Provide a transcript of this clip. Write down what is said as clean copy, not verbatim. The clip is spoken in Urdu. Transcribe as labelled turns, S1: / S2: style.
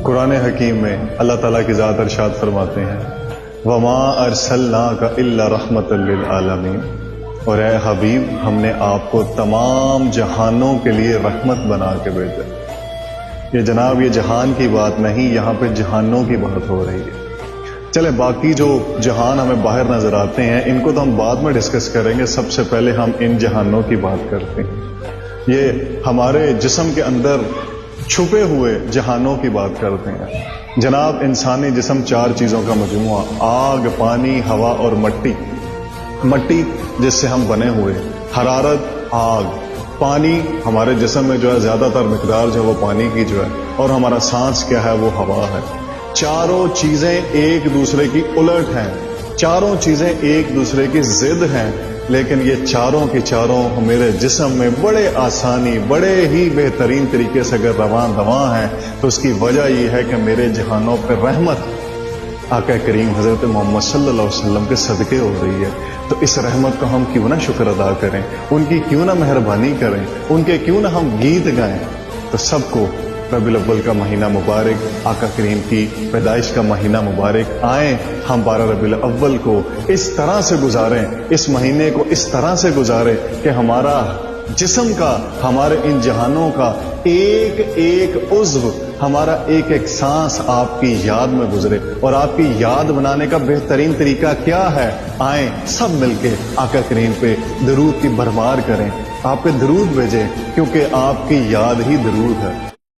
S1: قرآن حکیم میں اللہ تعالیٰ کی ذات ارشاد فرماتے ہیں وَمَا أَرْسَلْنَاكَ إِلَّا رَحْمَةً لِلْعَالَمِينَ، اور اے حبیب ہم نے آپ کو تمام جہانوں کے لیے رحمت بنا کے بھیجا۔ یہ جناب یہ جہان کی بات نہیں، یہاں پہ جہانوں کی بات ہو رہی ہے۔ چلے باقی جو جہان ہمیں باہر نظر آتے ہیں ان کو تو ہم بعد میں ڈسکس کریں گے، سب سے پہلے ہم ان جہانوں کی بات کرتے ہیں۔ یہ ہمارے جسم کے اندر چھپے ہوئے جہانوں کی بات کرتے ہیں۔ جناب انسانی جسم 4 چیزوں کا مجموعہ، آگ، پانی، ہوا اور مٹی۔ مٹی جس سے ہم بنے ہوئے، حرارت، آگ، پانی ہمارے جسم میں جو ہے زیادہ تر مقدار جو ہے وہ پانی کی جو ہے، اور ہمارا سانس کیا ہے وہ ہوا ہے۔ چاروں چیزیں ایک دوسرے کی الٹ ہیں، چاروں چیزیں ایک دوسرے کی ضد ہیں، لیکن یہ چاروں کی چاروں میرے جسم میں بڑے آسانی، بڑے ہی بہترین طریقے سے اگر رواں دواں ہیں تو اس کی وجہ یہ ہے کہ میرے جہانوں پہ رحمت آقا کریم حضرت محمد صلی اللہ علیہ وسلم کے صدقے ہو رہی ہے۔ تو اس رحمت کا ہم کیوں نہ شکر ادا کریں، ان کی کیوں نہ مہربانی کریں، ان کے کیوں نہ ہم گیت گائیں۔ تو سب کو ربیع الاول کا مہینہ مبارک، آقا کریم کی پیدائش کا مہینہ مبارک، آئیں ہم 12 ربیع الاول کو اس طرح سے گزاریں، اس مہینے کو اس طرح سے گزاریں کہ ہمارا جسم کا، ہمارے ان جہانوں کا ایک ایک عضو، ہمارا ایک ایک سانس آپ کی یاد میں گزرے۔ اور آپ کی یاد بنانے کا بہترین طریقہ کیا ہے؟ آئیں سب مل کے آقا کریم پہ درود کی بھرمار کریں، آپ پہ درود بھیجیں، کیونکہ آپ کی یاد ہی درود ہے۔